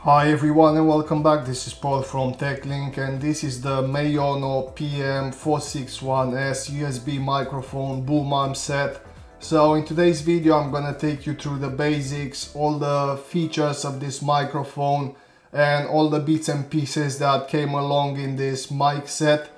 Hi everyone and welcome back. This is Paul from TechLink and this is the Maono PM461S USB microphone boom arm set. So in today's video I'm gonna take you through the basics, all the features of this microphone and all the bits and pieces that came along in this mic set.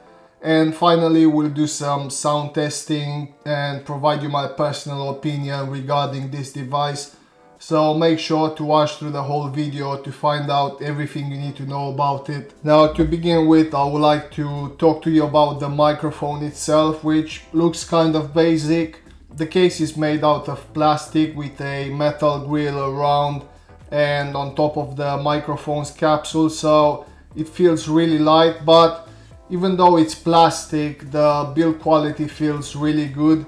And finally we'll do some sound testing and provide you my personal opinion regarding this device. So make sure to watch through the whole video to find out everything you need to know about it. Now to begin with, I would like to talk to you about the microphone itself, which looks kind of basic. The case is made out of plastic with a metal grill around and on top of the microphone's capsule, so it feels really light, but even though it's plastic, the build quality feels really good.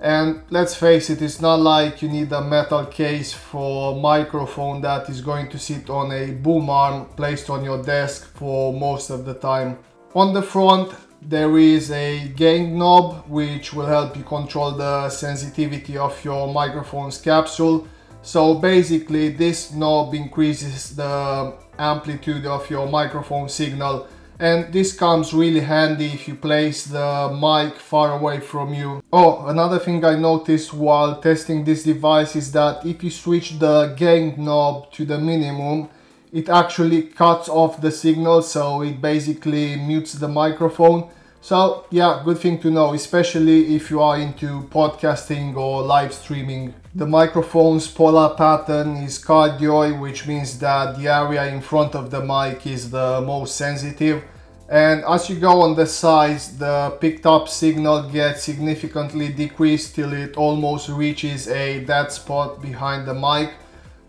And let's face it, it's not like you need a metal case for a microphone that is going to sit on a boom arm placed on your desk for most of the time. On the front there is a gain knob which will help you control the sensitivity of your microphone's capsule. So basically this knob increases the amplitude of your microphone signal, and this comes really handy if you place the mic far away from you. Oh, another thing I noticed while testing this device is that if you switch the gain knob to the minimum, it actually cuts off the signal, so it basically mutes the microphone. So yeah, good thing to know, especially if you are into podcasting or live streaming. The microphone's polar pattern is cardioid, which means that the area in front of the mic is the most sensitive. And as you go on the sides, the picked up signal gets significantly decreased till it almost reaches a dead spot behind the mic.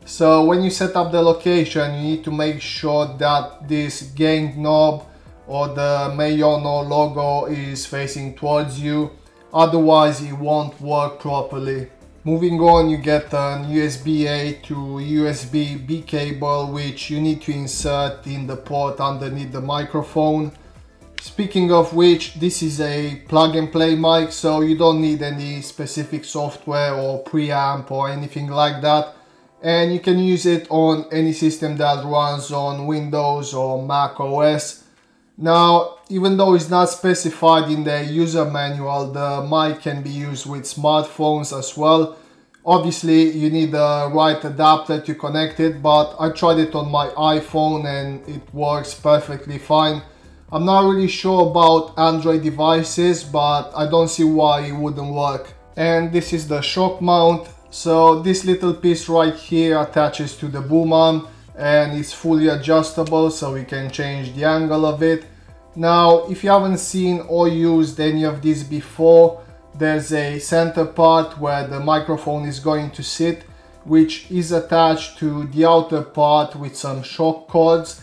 So when you set up the location, you need to make sure that this gain knob or the Maono logo is facing towards you, otherwise it won't work properly. Moving on, you get an USB-A to USB-B cable which you need to insert in the port underneath the microphone. Speaking of which, this is a plug and play mic, so you don't need any specific software or preamp or anything like that, and you can use it on any system that runs on Windows or Mac OS. Now, even though it's not specified in the user manual, the mic can be used with smartphones as well. Obviously, you need the right adapter to connect it, but I tried it on my iPhone and it works perfectly fine. I'm not really sure about Android devices, but I don't see why it wouldn't work. And this is the shock mount. So this little piece right here attaches to the boom arm and it's fully adjustable, so we can change the angle of it. Now, if you haven't seen or used any of these before, there's a center part where the microphone is going to sit, which is attached to the outer part with some shock cords,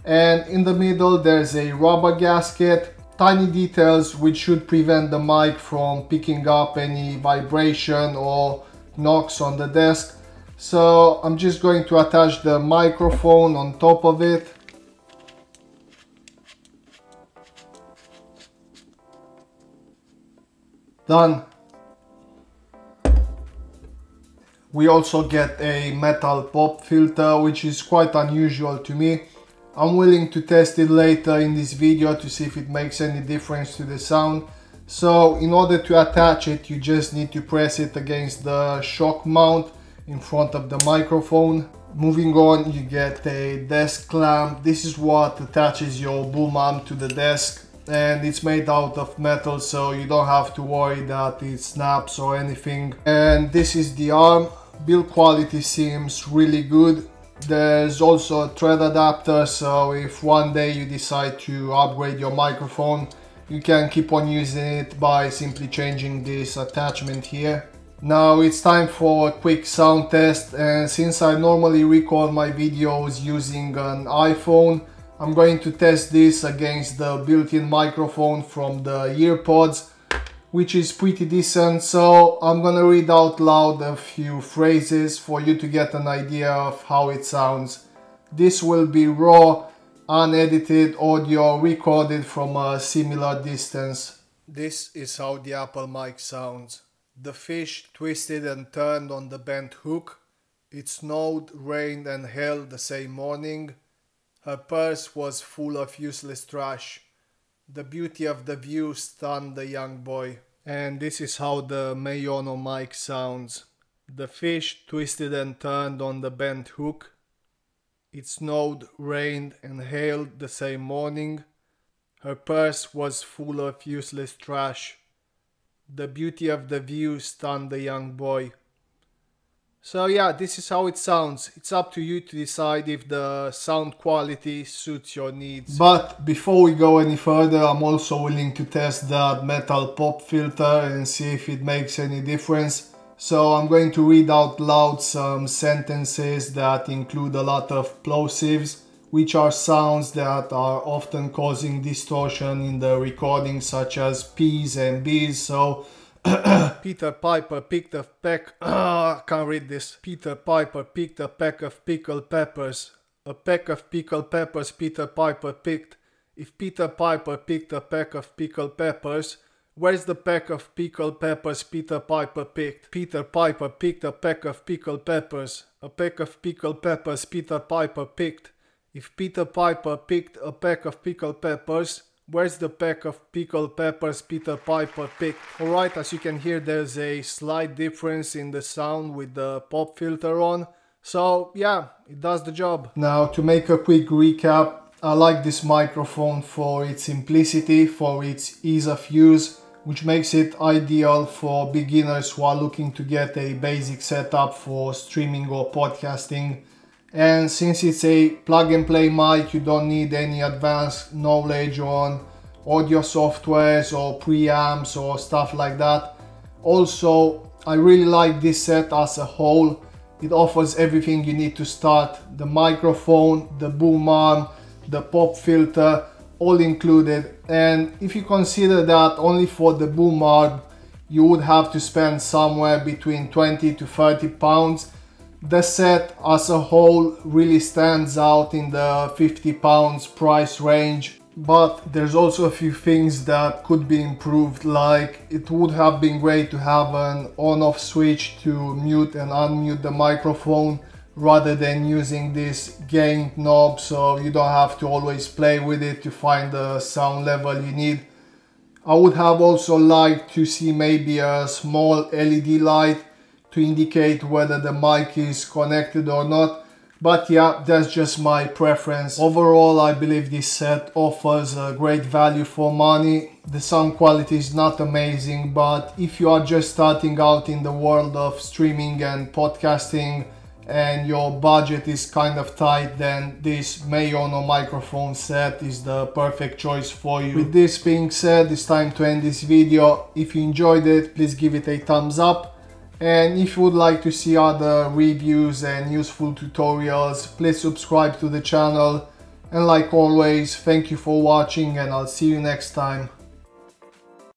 and in the middle there's a rubber gasket. Tiny details which should prevent the mic from picking up any vibration or knocks on the desk. So I'm just going to attach the microphone on top of it. Done. We also get a metal pop filter, which is quite unusual to me. I'm willing to test it later in this video to see if it makes any difference to the sound. So in order to attach it, you just need to press it against the shock mount in front of the microphone. Moving on, you get a desk clamp. This is what attaches your boom arm to the desk, and it's made out of metal, so you don't have to worry that it snaps or anything. And this is the arm. Build quality seems really good. There's also a thread adapter, so if one day you decide to upgrade your microphone, you can keep on using it by simply changing this attachment here. Now it's time for a quick sound test, and since I normally record my videos using an iPhone, I'm going to test this against the built-in microphone from the EarPods, which is pretty decent. So I'm gonna read out loud a few phrases for you to get an idea of how it sounds. This will be raw, unedited audio recorded from a similar distance. This is how the Apple mic sounds. The fish twisted and turned on the bent hook. It snowed, rained and hailed the same morning. Her purse was full of useless trash. The beauty of the view stunned the young boy. And this is how the Maono mic sounds. The fish twisted and turned on the bent hook. It snowed, rained and hailed the same morning. Her purse was full of useless trash. The beauty of the view stunned the young boy. So yeah, this is how it sounds. It's up to you to decide if the sound quality suits your needs. But before we go any further, I'm also willing to test that metal pop filter and see if it makes any difference. So I'm going to read out loud some sentences that include a lot of plosives, which are sounds that are often causing distortion in the recording, such as P's and B's. So Peter Piper picked a peck. Can't read this. Peter Piper picked a peck of pickled peppers. A peck of pickled peppers Peter Piper picked. If Peter Piper picked a peck of pickled peppers, where's the peck of pickled peppers Peter Piper picked? Peter Piper picked a peck of pickled peppers. A peck of pickled peppers Peter Piper picked. If Peter Piper picked a peck of pickled peppers, where's the peck of pickled peppers Peter Piper picked? Alright, as you can hear, there's a slight difference in the sound with the pop filter on. So yeah, it does the job. Now to make a quick recap, I like this microphone for its simplicity, for its ease of use, which makes it ideal for beginners who are looking to get a basic setup for streaming or podcasting. And since it's a plug and play mic, you don't need any advanced knowledge on audio softwares or preamps or stuff like that. Also, I really like this set as a whole. It offers everything you need to start: the microphone, the boom arm, the pop filter, all included. And if you consider that only for the boom arm you would have to spend somewhere between 20 to 30 pounds, the set as a whole really stands out in the 50 pounds price range. But there's also a few things that could be improved, like it would have been great to have an on-off switch to mute and unmute the microphone rather than using this gain knob, so you don't have to always play with it to find the sound level you need. I would have also liked to see maybe a small LED light to indicate whether the mic is connected or not, but yeah, that's just my preference. Overall, I believe this set offers a great value for money. The sound quality is not amazing, but if you are just starting out in the world of streaming and podcasting and your budget is kind of tight, then this Maono microphone set is the perfect choice for you. With this being said, it's time to end this video. If you enjoyed it, please give it a thumbs up. And if you would like to see other reviews and useful tutorials, please subscribe to the channel. And like always, thank you for watching and I'll see you next time.